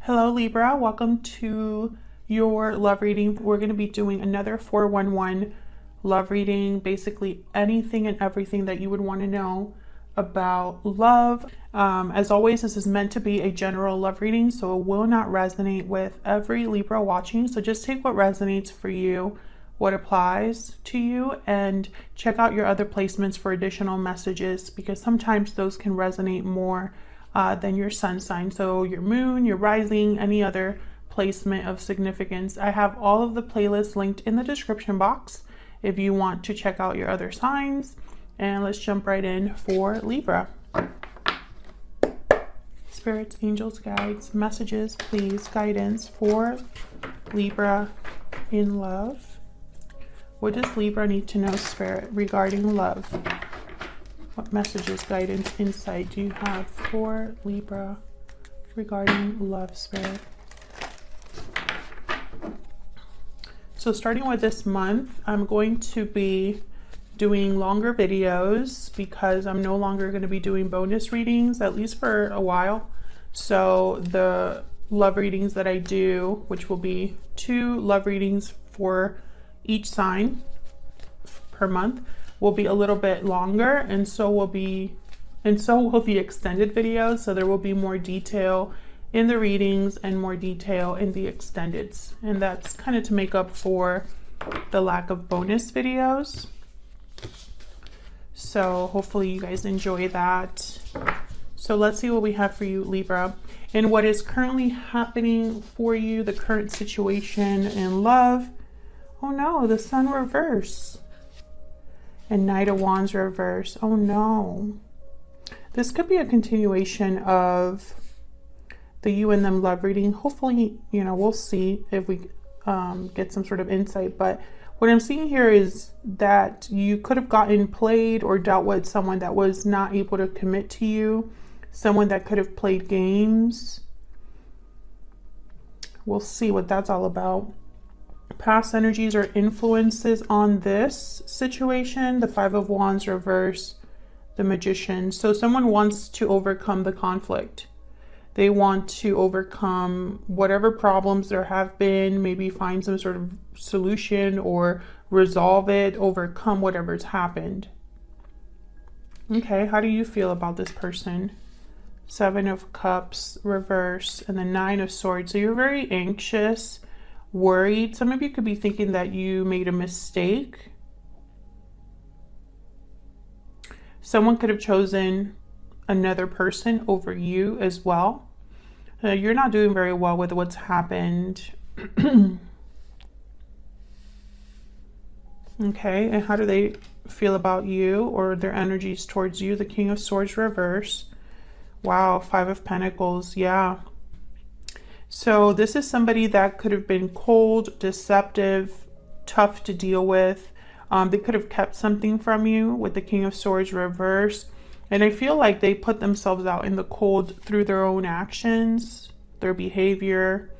Hello Libra, welcome to your love reading. We're going to be doing another 411 love reading, basically anything and everything that you would want to know about love. As always, this is meant to be a general love reading, so it will not resonate with every Libra watching. So just take what resonates for you, what applies to you, and check out your other placements for additional messages, because sometimes those can resonate more than your sun sign. So your moon, your rising, any other placement of significance. I have all of the playlists linked in the description box if you want to check out your other signs. And let's jump right in for Libra. Spirits, angels, guides, messages, please, guidance for Libra in love. What does Libra need to know, Spirit, regarding love? What messages, guidance, insight do you have for Libra regarding love, Spirit? So starting with this month, I'm going to be doing longer videos because I'm no longer going to be doing bonus readings, at least for a while. So the love readings that I do, which will be 2 love readings for each sign per month, will be a little bit longer, and so will the extended videos. So there will be more detail in the readings and more detail in the extendeds, and that's kind of to make up for the lack of bonus videos. So hopefully you guys enjoy that. So let's see what we have for you, Libra, and what is currently happening for you, the current situation in love. Oh no, the Sun reverse. And Knight of Wands reverse. Oh no. This could be a continuation of the you and them love reading. Hopefully, you know, we'll see if we get some sort of insight. But what I'm seeing here is that you could have gotten played or dealt with someone that was not able to commit to you. Someone that could have played games. We'll see what that's all about. Past energies or influences on this situation. The 5 of Wands reverse, the Magician. So someone wants to overcome the conflict. They want to overcome whatever problems there have been, maybe find some sort of solution or resolve it, overcome whatever's happened. Okay, how do you feel about this person? 7 of Cups reverse and the 9 of Swords. So you're very anxious, worried. Some of you could be thinking that you made a mistake. Someone could have chosen another person over you as well. You're not doing very well with what's happened. Okay, and how do they feel about you or their energies towards you? The King of Swords reverse. Wow, 5 of Pentacles, yeah. So this is somebody that could have been cold, deceptive, tough to deal with. They could have kept something from you with the King of Swords reverse. And I feel like they put themselves out in the cold through their own actions, their behavior.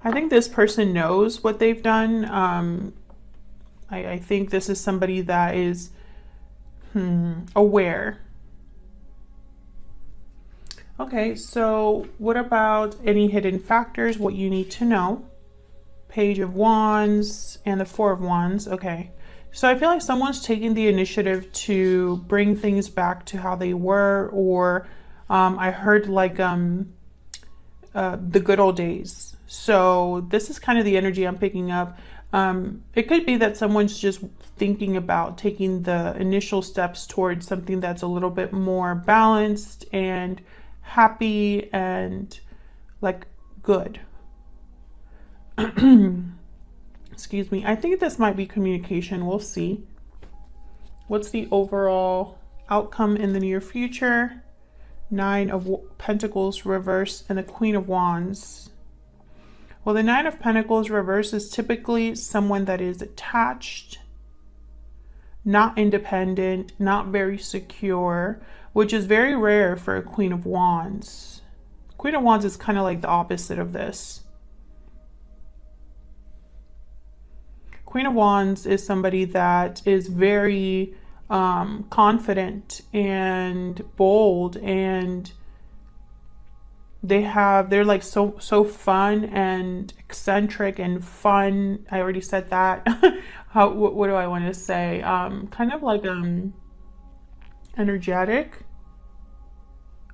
I think this person knows what they've done. I think this is somebody that is aware. Okay, so what about any hidden factors, what you need to know? Page of Wands and the 4 of Wands. Okay, so I feel like someone's taking the initiative to bring things back to how they were, or I heard like the good old days. So this is kind of the energy I'm picking up. It could be that someone's just thinking about taking the initial steps towards something that's a little bit more balanced and happy and like good. Excuse me. I think this might be communication. We'll see. What's the overall outcome in the near future? 9 of Pentacles reverse and the Queen of Wands. Well, the 9 of Pentacles reverse is typically someone that is attached, not independent, not very secure, which is very rare for a Queen of Wands. Queen of Wands is kind of like the opposite of this. Queen of Wands is somebody that is very confident and bold and They're like so fun and eccentric and fun. I already said that. What do I want to say? Kind of like energetic,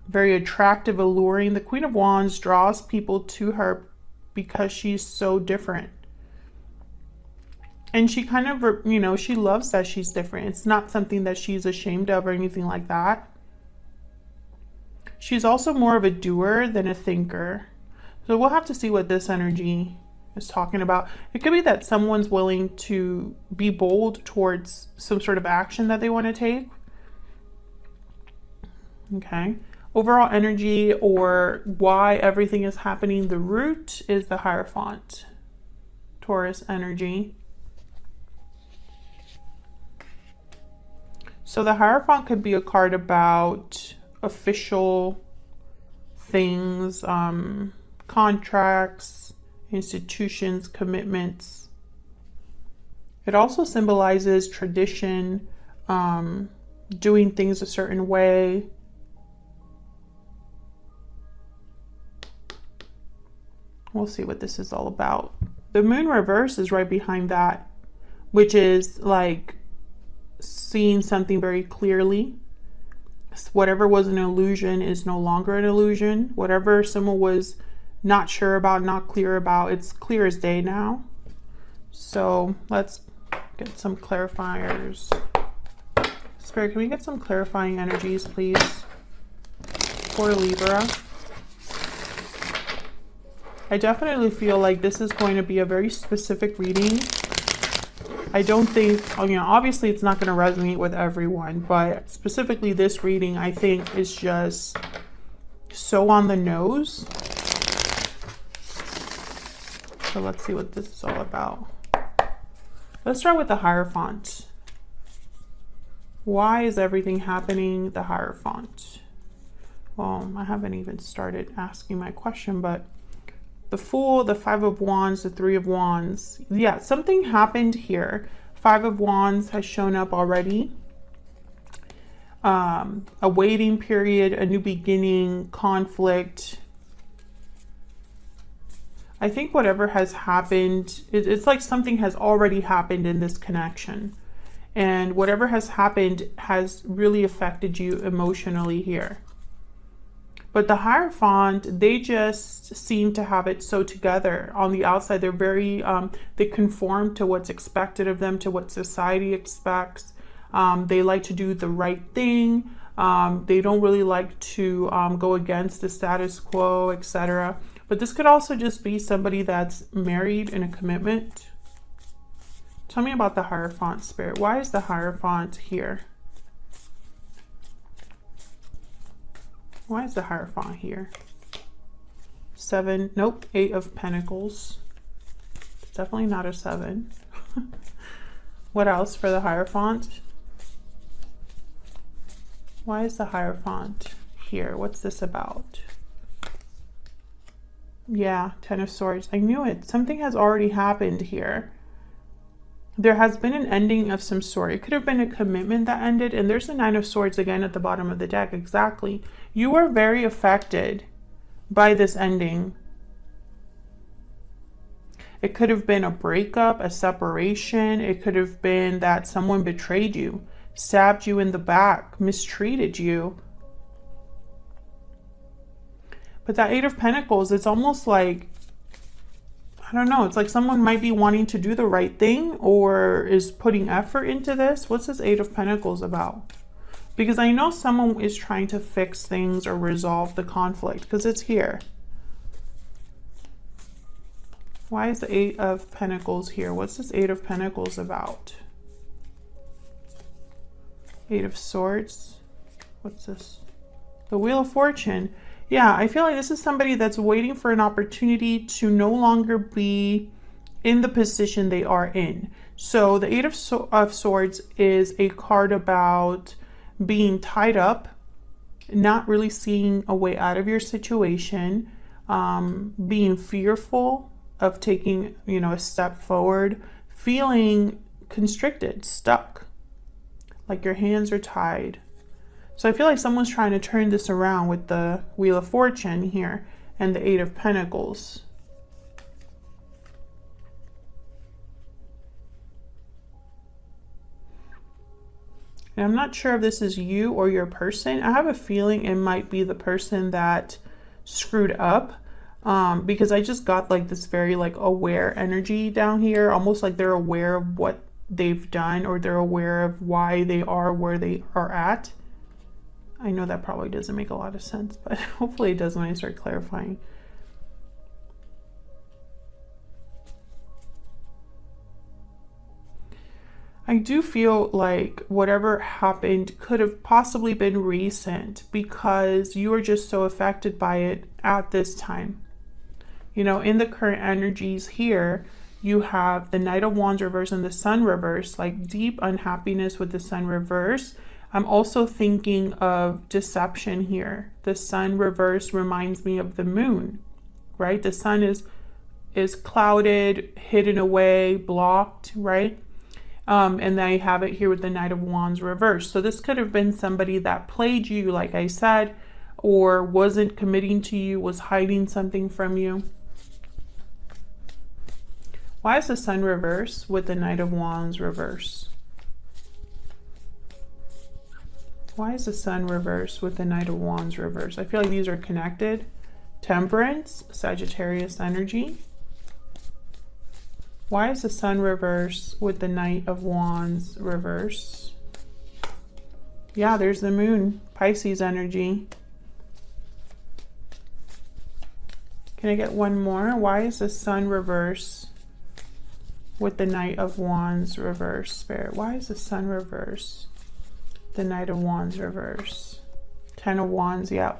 very attractive, alluring. The Queen of Wands draws people to her because she's so different. And she kind of, you know, she loves that she's different. It's not something that she's ashamed of or anything like that. She's also more of a doer than a thinker. So we'll have to see what this energy is talking about. It could be that someone's willing to be bold towards some sort of action that they want to take. Okay. Overall energy, or why everything is happening, the root is the Hierophant. Taurus energy. So the Hierophant could be a card about official things, contracts, institutions, commitments. It also symbolizes tradition, doing things a certain way. We'll see what this is all about. The moon reverse is right behind that, which is like seeing something very clearly. Whatever was an illusion is no longer an illusion. Whatever someone was not sure about, not clear about, it's clear as day now. So let's get some clarifiers. Spirit, can we get some clarifying energies, please, for Libra? I definitely feel like this is going to be a very specific reading. I don't think, you know, obviously it's not going to resonate with everyone, but specifically this reading, I think, is just so on the nose. So let's see what this is all about. Let's start with the Hierophant. Why is everything happening? The Hierophant. Well, I haven't even started asking my question, but the Fool, the Five of Wands, the Three of Wands. Yeah, something happened here. Five of Wands has shown up already. A waiting period, a new beginning, conflict. I think whatever has happened, it's like something has already happened in this connection. And whatever has happened has really affected you emotionally here. But the Hierophant, they just seem to have it so together. On the outside, they're very, they conform to what's expected of them, to what society expects. They like to do the right thing. They don't really like to go against the status quo, etc. But this could also just be somebody that's married in a commitment. Tell me about the Hierophant, Spirit. Why is the Hierophant here? Why is the Hierophant here? Seven, nope, Eight of Pentacles. It's definitely not a seven. What else for the Hierophant? Why is the Hierophant here? What's this about? Yeah, Ten of Swords. I knew it. Something has already happened here. There has been an ending of some sort. It could have been a commitment that ended. And there's the Nine of Swords again at the bottom of the deck. Exactly. You were very affected by this ending. It could have been a breakup, a separation. It could have been that someone betrayed you, stabbed you in the back, mistreated you. But that Eight of Pentacles, it's almost like, I don't know, it's like someone might be wanting to do the right thing or is putting effort into this. What's this Eight of Pentacles about? Because I know someone is trying to fix things or resolve the conflict, because it's here. Why is the Eight of Pentacles here? What's this Eight of Pentacles about? Eight of Swords. What's this? The Wheel of Fortune. Yeah, I feel like this is somebody that's waiting for an opportunity to no longer be in the position they are in. So the Eight of Swords is a card about being tied up, not really seeing a way out of your situation, being fearful of taking, you know, a step forward, feeling constricted, stuck, like your hands are tied. So I feel like someone's trying to turn this around with the Wheel of Fortune here and the Eight of Pentacles. And I'm not sure if this is you or your person. I have a feeling it might be the person that screwed up, because I just got like this very like aware energy down here, almost like they're aware of what they've done, or they're aware of why they are where they are at. I know that probably doesn't make a lot of sense, but hopefully it does when I start clarifying. I do feel like whatever happened could have possibly been recent, because you are just so affected by it at this time. You know, in the current energies here, you have the Knight of Wands reverse and the Sun reverse, like deep unhappiness with the Sun reverse. I'm also thinking of deception here. The Sun reverse reminds me of the Moon, right? The Sun is clouded, hidden away, blocked, right? And then I have it here with the Knight of Wands reverse. So this could have been somebody that played you, like I said, or wasn't committing to you, was hiding something from you. Why is the Sun reverse with the Knight of Wands reverse? Why is the Sun reverse with the Knight of Wands reverse? I feel like these are connected. Temperance, Sagittarius energy. Why is the Sun reverse with the Knight of Wands reverse? Yeah, there's the Moon, Pisces energy. Can I get one more? Why is the Sun reverse with the Knight of Wands reverse, Spirit? Why is the Sun reverse? The Knight of Wands reverse. Ten of Wands, yeah.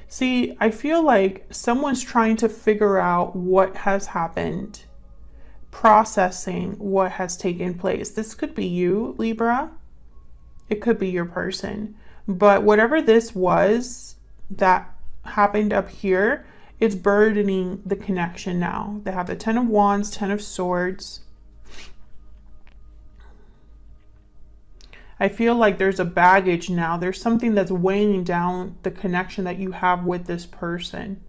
See, I feel like someone's trying to figure out what has happened, processing what has taken place. This could be you, Libra. It could be your person. But whatever this was that happened up here, it's burdening the connection now. They have the Ten of Wands, Ten of Swords. I feel like there's a baggage now. There's something that's weighing down the connection that you have with this person.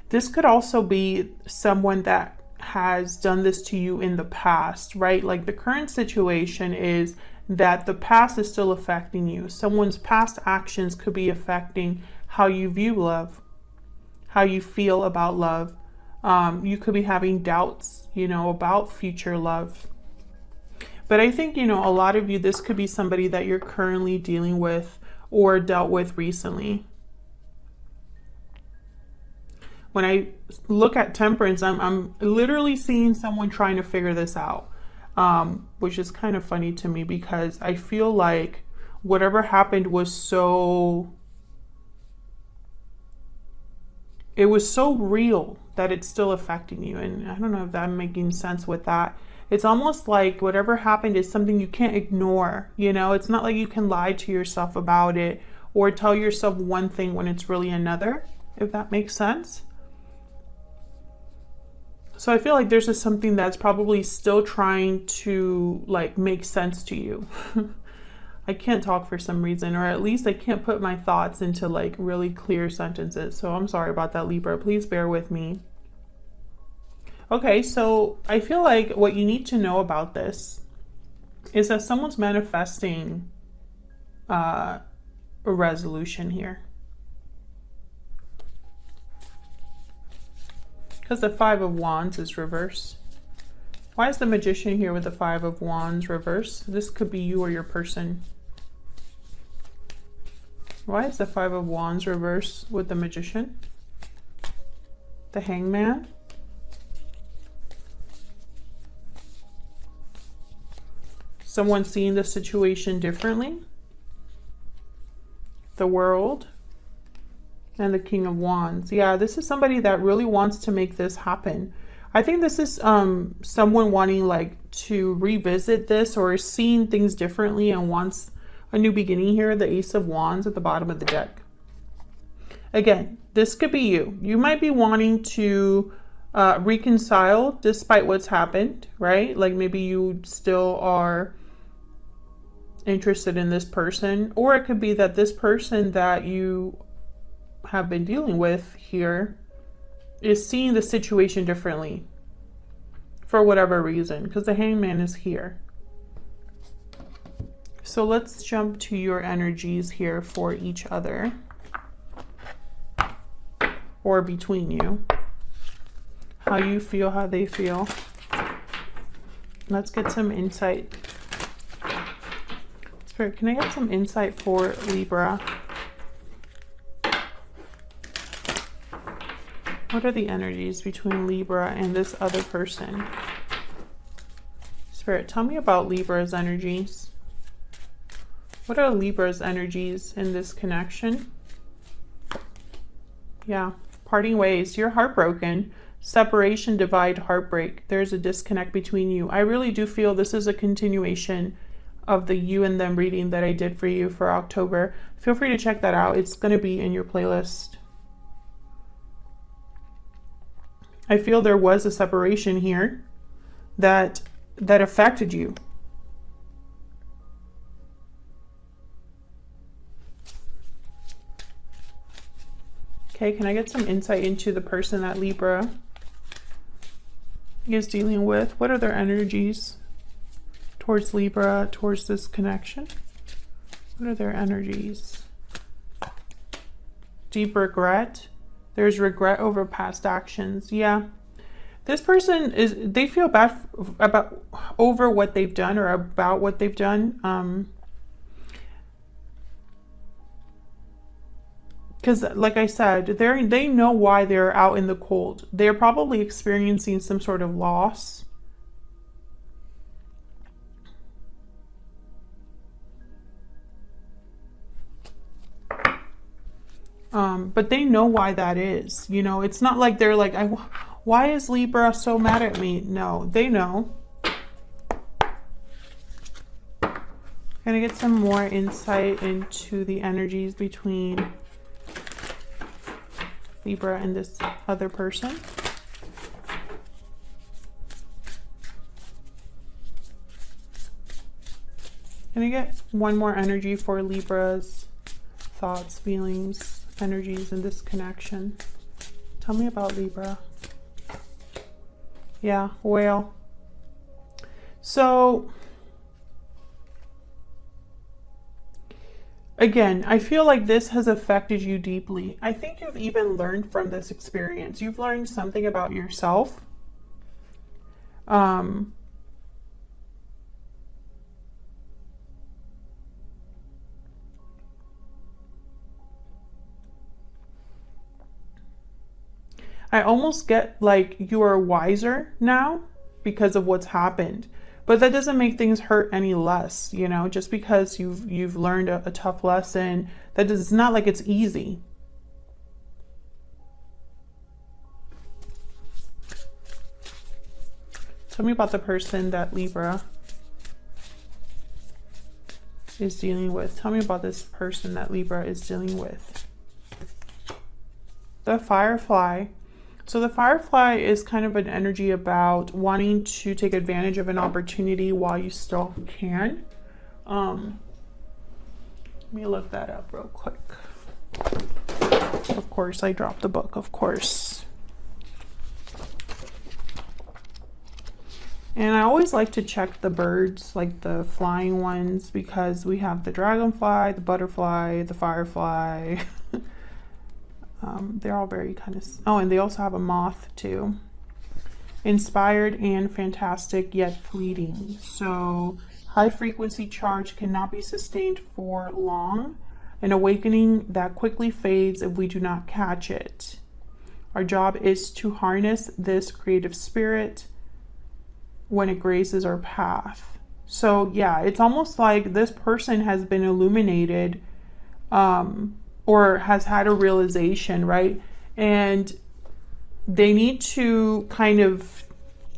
This could also be someone that has done this to you in the past, right? Like the current situation is that the past is still affecting you. Someone's past actions could be affecting how you view love, how you feel about love. You could be having doubts, you know, about future love. But I think, you know, a lot of you, this could be somebody that you're currently dealing with or dealt with recently. When I look at Temperance, I'm literally seeing someone trying to figure this out, which is kind of funny to me, because I feel like whatever happened was so, it was so real that it's still affecting you. And I don't know if I'm making sense with that. It's almost like whatever happened is something you can't ignore, you know? It's not like you can lie to yourself about it or tell yourself one thing when it's really another, if that makes sense. So I feel like there's just something that's probably still trying to like make sense to you. I can't talk for some reason, or at least I can't put my thoughts into like really clear sentences. So I'm sorry about that, Libra. Please bear with me. Okay, so I feel like what you need to know about this is that someone's manifesting a resolution here. Because the Five of Wands is reverse. Why is the Magician here with the Five of Wands reverse? This could be you or your person. Why is the Five of Wands reverse with the Magician? The Hangman. Someone seeing the situation differently. The World. And the King of Wands. Yeah, this is somebody that really wants to make this happen. I think this is someone wanting like to revisit this or seeing things differently and wants a new beginning here. The Ace of Wands at the bottom of the deck. Again, this could be you. You might be wanting to reconcile despite what's happened, right? Like maybe you still are interested in this person, or it could be that this person that you have been dealing with here is seeing the situation differently for whatever reason, because the Hangman is here. So let's jump to your energies here for each other, or between you. How you feel, how they feel. Let's get some insight. Spirit, can I get some insight for Libra? What are the energies between Libra and this other person? Spirit, tell me about Libra's energies. What are Libra's energies in this connection? Yeah, parting ways. You're heartbroken. Separation, divide, heartbreak. There's a disconnect between you. I really do feel this is a continuation of the you and them reading that I did for you for October. Feel free to check that out. It's going to be in your playlist. I feel there was a separation here that affected you. Okay, can I get some insight into the person that Libra is dealing with? What are their energies towards Libra, towards this connection? What are their energies? Deep regret. There's regret over past actions. Yeah. This person they feel bad over what they've done, or about what they've done. Because like I said, they know why they're out in the cold. They're probably experiencing some sort of loss. But they know why that is. You know, it's not like they're like, why is Libra so mad at me? No, they know. Gonna get some more insight into the energies between Libra and this other person. Can I get one more energy for Libra's thoughts, feelings, energies in this connection? Tell me about Libra. Yeah, whale. So again, I feel like this has affected you deeply. I think you've even learned from this experience. You've learned something about yourself. I almost get like you are wiser now because of what's happened. But that doesn't make things hurt any less, you know, just because you've learned a tough lesson. It's not like it's easy. Tell me about the person that Libra is dealing with. Tell me about this person that Libra is dealing with. The Firefly. So the Firefly is kind of an energy about wanting to take advantage of an opportunity while you still can. Let me look that up real quick. Of course, I dropped the book, of course. And I always like to check the birds, like the flying ones, because we have the dragonfly, the butterfly, the firefly. They're all very kind of... Oh, and they also have a moth too. Inspired and fantastic, yet fleeting. So high frequency charge cannot be sustained for long. An awakening that quickly fades if we do not catch it. Our job is to harness this creative spirit when it graces our path. So yeah, it's almost like this person has been illuminated, or has had a realization, right? And they need to kind of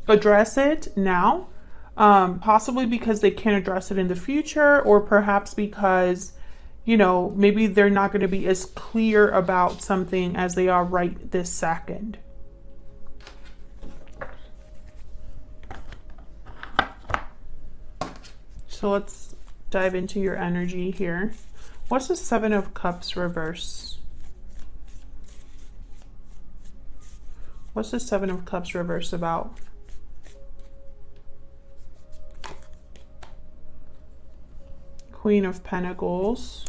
address it now, possibly because they can't address it in the future, or perhaps because, you know, maybe they're not going to be as clear about something as they are right this second. So let's dive into your energy here. What's the Seven of Cups reverse? What's the Seven of Cups reverse about? Queen of Pentacles.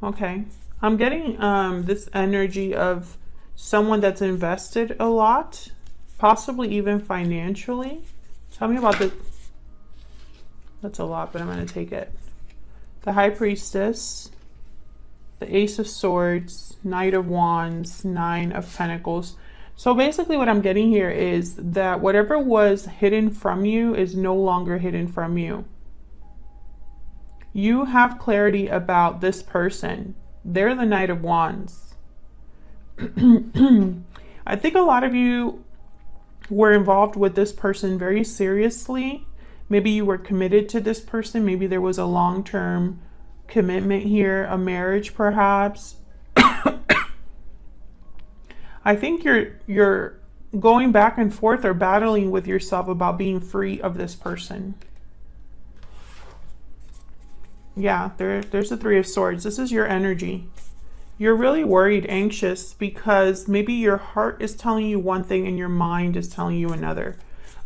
Okay. I'm getting this energy of someone that's invested a lot, possibly even financially. Tell me about the... That's a lot, but I'm going to take it. The High Priestess, the Ace of Swords, Knight of Wands, Nine of Pentacles. So basically what I'm getting here is that whatever was hidden from you is no longer hidden from you. You have clarity about this person. They're the Knight of Wands. I think a lot of you were involved with this person very seriously. Maybe you were committed to this person. Maybe there was a long-term commitment here, a marriage perhaps. I think you're going back and forth or battling with yourself about being free of this person. Yeah, there's the Three of Swords. This is your energy. You're really worried, anxious, because maybe your heart is telling you one thing and your mind is telling you another.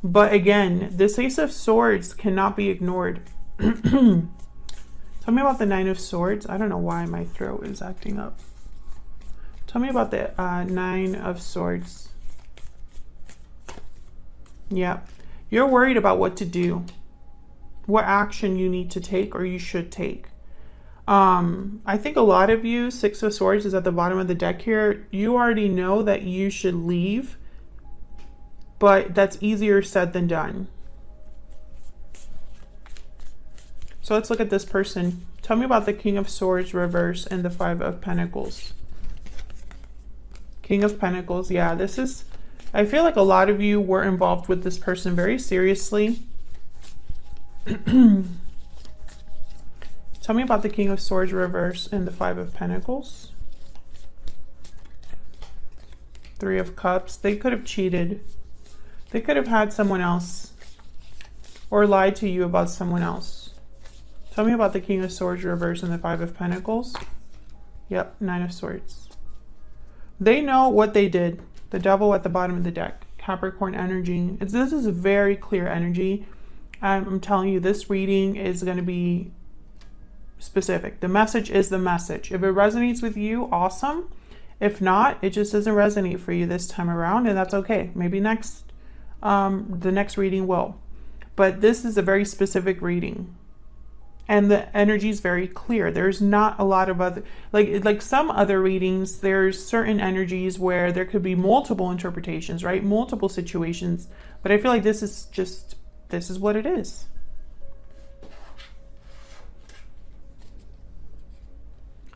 But again, this Ace of Swords cannot be ignored. Tell me about the Nine of Swords. I don't know why my throat is acting up. Tell me about the Nine of Swords. Yeah, you're worried about what to do, what action you need to take or you should take. I think a lot of you, Six of Swords is at the bottom of the deck here. You already know that you should leave, but that's easier said than done. So let's look at this person. Tell me about the King of Swords reverse and the Five of Pentacles. King of Pentacles. Yeah, this is, I feel like a lot of you were involved with this person very seriously. Tell me about the King of Swords reverse and the Five of Pentacles. Three of Cups. They could have cheated. They could have had someone else or lied to you about someone else. Tell me about the King of Swords reverse and the Five of Pentacles. Yep, Nine of Swords. They know what they did. The Devil at the bottom of the deck. Capricorn energy. This is a very clear energy. I'm telling you, this reading is going to be specific. The message is the message. If it resonates with you, awesome. If not, it just doesn't resonate for you this time around, and that's okay. Maybe the next reading will. But this is a very specific reading. And the energy is very clear. There's not a lot of other, like some other readings, there's certain energies where there could be multiple interpretations, right? Multiple situations. But I feel like this is what it is.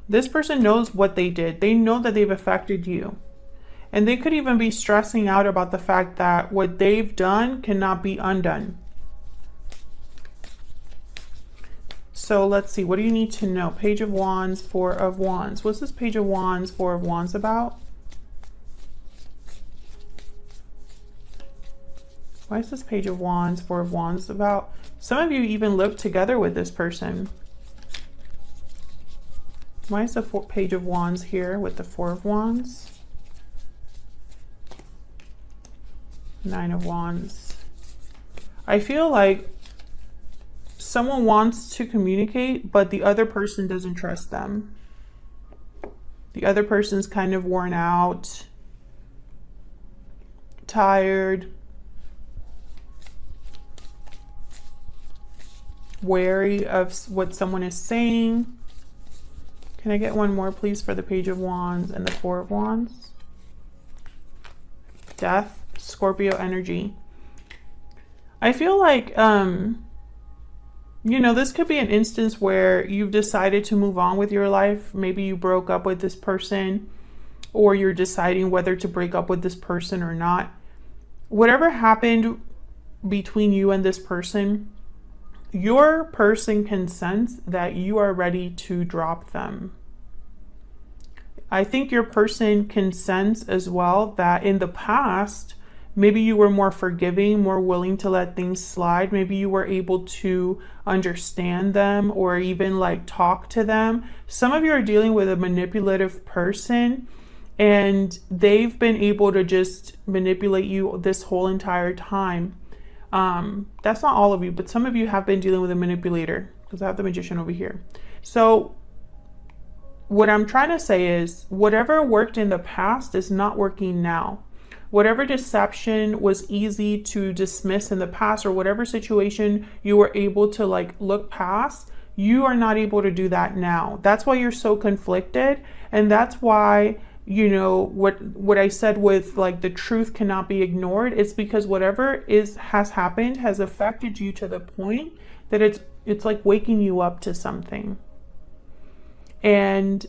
This person knows what they did. They know that they've affected you. And they could even be stressing out about the fact that what they've done cannot be undone. So let's see, what do you need to know? Page of Wands, Four of Wands. What's this Page of Wands, Four of Wands about? Why is this Page of Wands, Four of Wands about? Some of you even live together with this person. Why is the Page of Wands here with the Four of Wands? Nine of Wands. I feel like someone wants to communicate, but the other person doesn't trust them. The other person's kind of worn out, tired, wary of what someone is saying. Can I get one more, please, for the Page of Wands and the Four of Wands? Death, Scorpio energy. I feel like, you know, this could be an instance where you've decided to move on with your life. Maybe you broke up with this person, or you're deciding whether to break up with this person or not. Whatever happened between you and this person, your person can sense that you are ready to drop them. I think your person can sense as well that in the past, maybe you were more forgiving, more willing to let things slide. Maybe you were able to understand them or even like talk to them. Some of you are dealing with a manipulative person and they've been able to just manipulate you this whole entire time. That's not all of you, but some of you have been dealing with a manipulator, because I have the Magician over here. So what I'm trying to say is whatever worked in the past is not working now. Whatever deception was easy to dismiss in the past, or whatever situation you were able to like look past, you are not able to do that now. That's why you're so conflicted. And that's why, you know, what I said with like the truth cannot be ignored. It's because whatever has happened has affected you to the point that it's like waking you up to something. And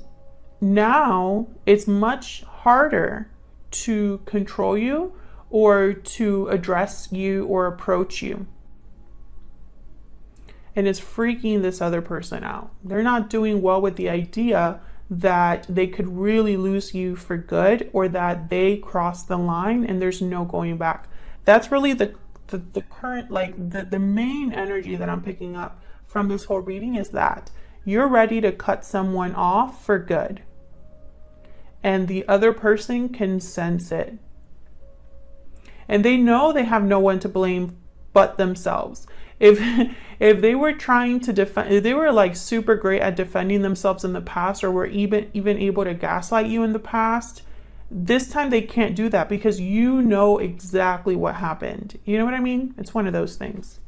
now it's much harder to control you or to address you or approach you. And it's freaking this other person out. They're not doing well with the idea that they could really lose you for good, or that they crossed the line and there's no going back. That's really the current, like the main energy that I'm picking up from this whole reading is that you're ready to cut someone off for good. And the other person can sense it. And they know they have no one to blame but themselves. If they were trying to defend, if they were like super great at defending themselves in the past, or were even able to gaslight you in the past, this time they can't do that because you know exactly what happened. You know what I mean? It's one of those things.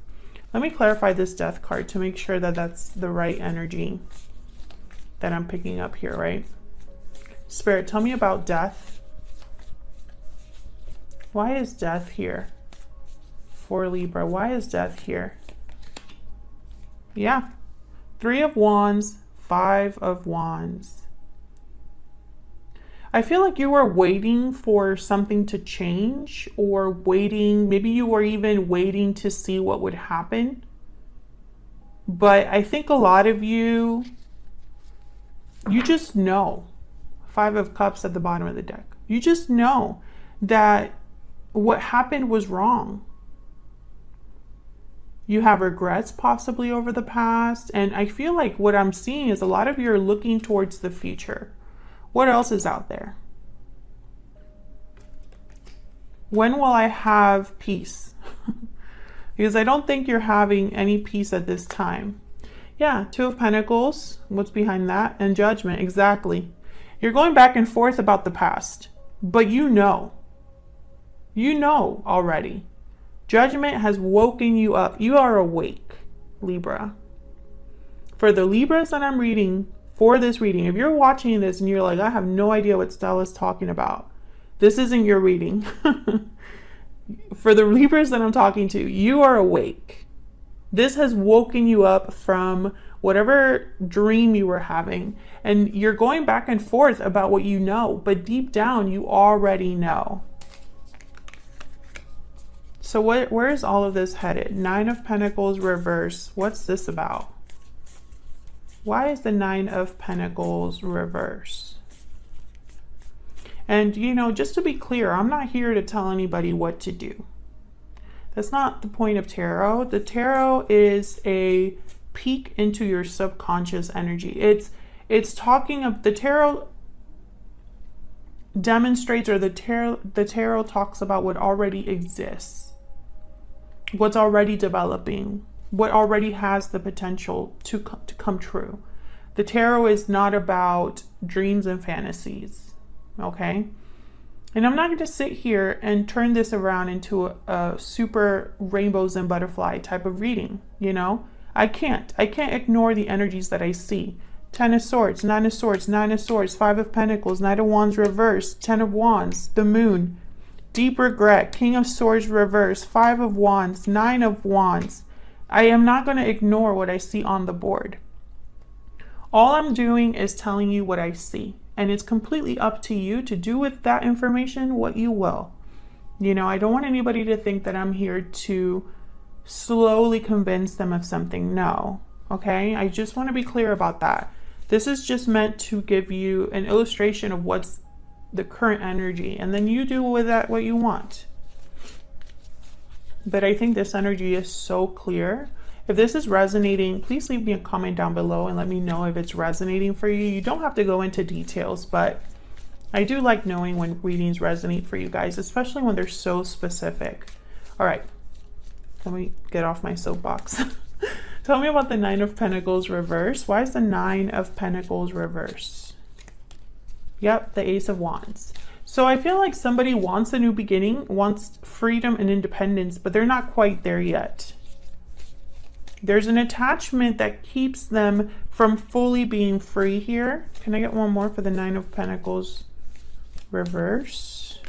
Let me clarify this Death card to make sure that that's the right energy that I'm picking up here, right? Spirit, tell me about death. Why is death here for Libra? Why is death here? Yeah. 3 of Wands, 5 of Wands. I feel like you were waiting for something to change, or waiting, maybe you were even waiting to see what would happen. But I think a lot of you just know. 5 of Cups at the bottom of the deck. You just know that what happened was wrong. You have regrets possibly over the past. And I feel like what I'm seeing is a lot of you are looking towards the future. What else is out there? When will I have peace? Because I don't think you're having any peace at this time. Yeah, 2 of Pentacles. What's behind that? And Judgment, exactly. You're going back and forth about the past, but you know already. Judgment has woken you up. You are awake, Libra. For the Libras that I'm reading, for this reading, if you're watching this and you're like, I have no idea what Stella's talking about, this isn't your reading. For the Libras that I'm talking to, you are awake. This has woken you up from whatever dream you were having, and you're going back and forth about what you know, but deep down you already know. So where is all of this headed? 9 of Pentacles reverse. What's this about? Why is the 9 of Pentacles reverse? And, you know, just to be clear, I'm not here to tell anybody what to do. That's not the point of tarot. The tarot is a peek into your subconscious energy. It's talking of the tarot demonstrates, or the tarot talks about what already exists. What's already developing, what already has the potential to come true. The tarot is not about dreams and fantasies, okay? And I'm not going to sit here and turn this around into a super rainbows and butterfly type of reading, you know? I can't ignore the energies that I see. 10 of Swords, 9 of Swords, 9 of Swords, 5 of Pentacles, 9 of Wands reverse, 10 of Wands, the Moon. Deep regret, King of Swords reverse, 5 of Wands, 9 of Wands. I am not going to ignore what I see on the board. All I'm doing is telling you what I see. And it's completely up to you to do with that information what you will. You know, I don't want anybody to think that I'm here to slowly convince them of something. No. Okay? I just want to be clear about that. This is just meant to give you an illustration of what's the current energy, and then you do with that what you want. but I think this energy is so clear. If this is resonating, please leave me a comment down below and let me know if it's resonating for you. You don't have to go into details, but I do like knowing when readings resonate for you guys, especially when they're so specific. All right, let me get off my soapbox. Tell me about the Nine of Pentacles reverse. Why is the Nine of Pentacles reverse? Yep, the Ace of Wands. So I feel like somebody wants a new beginning, wants freedom and independence, but they're not quite there yet. There's an attachment that keeps them from fully being free here. Can I get one more for the Nine of Pentacles reverse?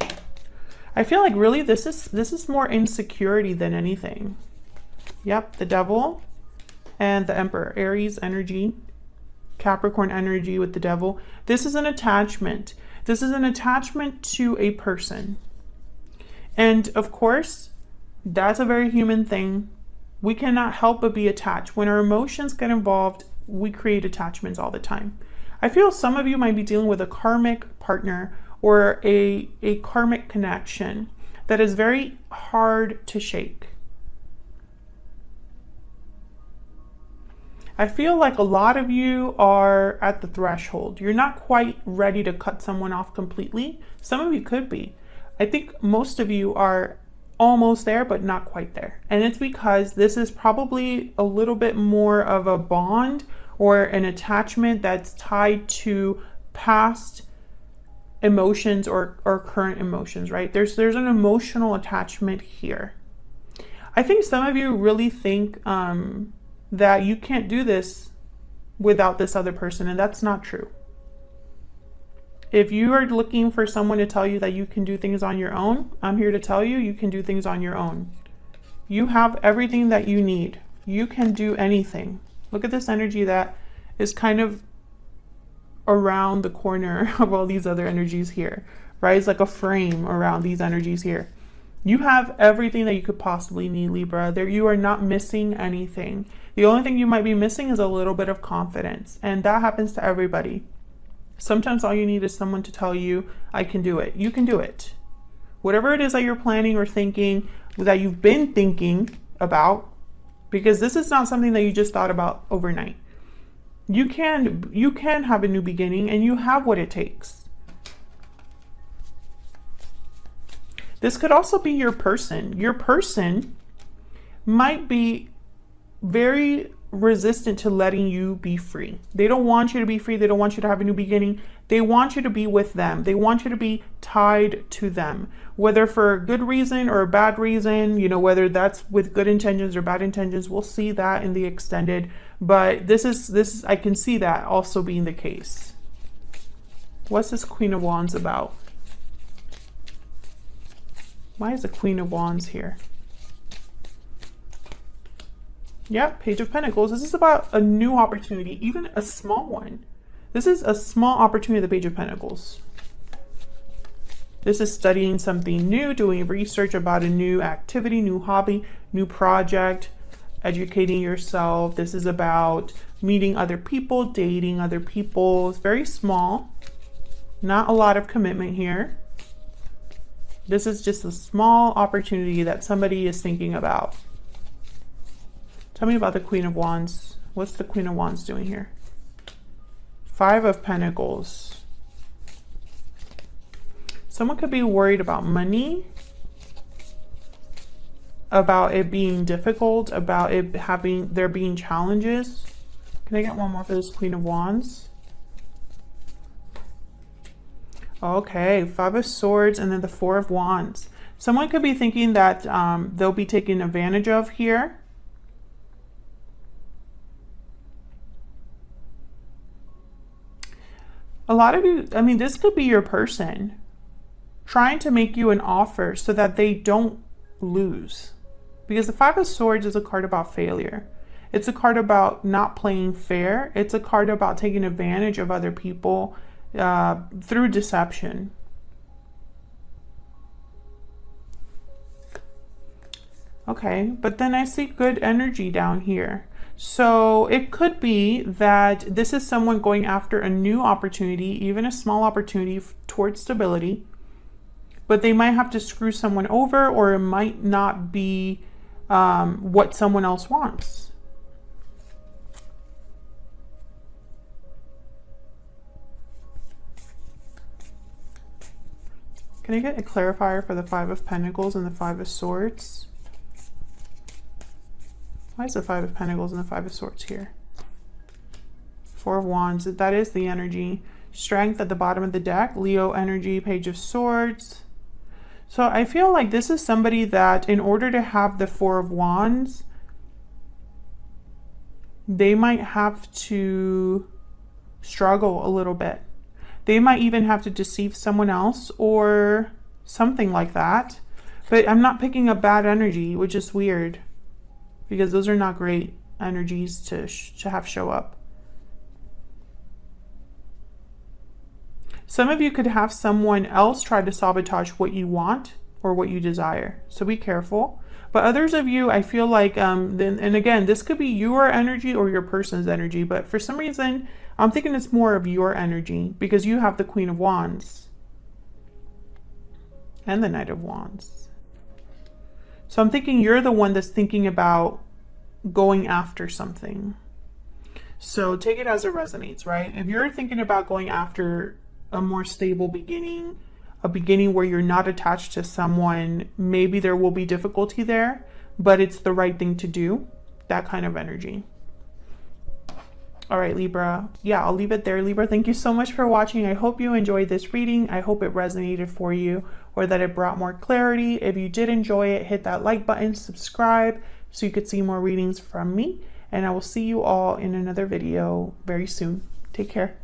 I feel like really this is more insecurity than anything. Yep, the Devil and the Emperor. Aries energy, Capricorn energy with the Devil. This is an attachment. This is an attachment to a person. And of course, that's a very human thing. We cannot help but be attached. When our emotions get involved, we create attachments all the time. I feel some of you might be dealing with a karmic partner or a karmic connection that is very hard to shake. I feel like a lot of you are at the threshold. You're not quite ready to cut someone off completely. Some of you could be. I think most of you are almost there, but not quite there. And it's because this is probably a little bit more of a bond or an attachment that's tied to past emotions or current emotions, right? There's an emotional attachment here. I think some of you really think that you can't do this without this other person, and that's not true. If you are looking for someone to tell you that you can do things on your own, I'm here to tell you, you can do things on your own. You have everything that you need. You can do anything. Look at this energy that is kind of around the corner of all these other energies here, right? It's like a frame around these energies here. You have everything that you could possibly need, Libra. You are not missing anything. The only thing you might be missing is a little bit of confidence, and that happens to everybody. Sometimes all you need is someone to tell you, I can do it. You can do it. Whatever it is that you're planning or thinking, that you've been thinking about, because this is not something that you just thought about overnight. You can have a new beginning, and you have what it takes. This could also be your person. Your person might be very resistant to letting you be free. They don't want you to be free. They don't want you to have a new beginning. They want you to be with them. They want you to be tied to them, whether for a good reason or a bad reason, you know, whether that's with good intentions or bad intentions. We'll see that in the extended, but this is I can see that also being the case. What's this Queen of Wands about? Why is the Queen of Wands here? Yeah, Page of Pentacles. This is about a new opportunity, even a small one. This is a small opportunity, the Page of Pentacles. This is studying something new, doing research about a new activity, new hobby, new project, educating yourself. This is about meeting other people, dating other people. It's very small. Not a lot of commitment here. This is just a small opportunity that somebody is thinking about. Tell me about the Queen of Wands. What's the Queen of Wands doing here? Five of Pentacles. Someone could be worried about money, about it being difficult, about it there being challenges. Can I get one more for this Queen of Wands? Okay, Five of Swords and then the Four of Wands. Someone could be thinking that they'll be taken advantage of here. A lot of you, I mean, this could be your person trying to make you an offer so that they don't lose. Because the Five of Swords is a card about failure. It's a card about not playing fair. It's a card about taking advantage of other people through deception. Okay, but then I see good energy down here. So it could be that this is someone going after a new opportunity, even a small opportunity towards stability. but they might have to screw someone over, or it might not be what someone else wants. Can I get a clarifier for the Five of Pentacles and the Five of Swords? Why is the Five of Pentacles and the Five of Swords here? Four of Wands, that is the energy. Strength at the bottom of the deck, Leo energy, Page of Swords. So I feel like this is somebody that in order to have the Four of Wands, they might have to struggle a little bit. They might even have to deceive someone else or something like that. But I'm not picking up bad energy, which is weird, because those are not great energies to have show up. Some of you could have someone else try to sabotage what you want or what you desire. So be careful. But others of you, I feel like, and again, this could be your energy or your person's energy. But for some reason, I'm thinking it's more of your energy because you have the Queen of Wands and the Knight of Wands. So I'm thinking you're the one that's thinking about going after something. So take it as it resonates, right? If you're thinking about going after a more stable beginning, a beginning where you're not attached to someone, maybe there will be difficulty there, but it's the right thing to do, that kind of energy. All right, Libra. Yeah, I'll leave it there. Libra, thank you so much for watching. I hope you enjoyed this reading. I hope it resonated for you or that it brought more clarity. If you did enjoy it, hit that like button, subscribe so you could see more readings from me. And I will see you all in another video very soon. Take care.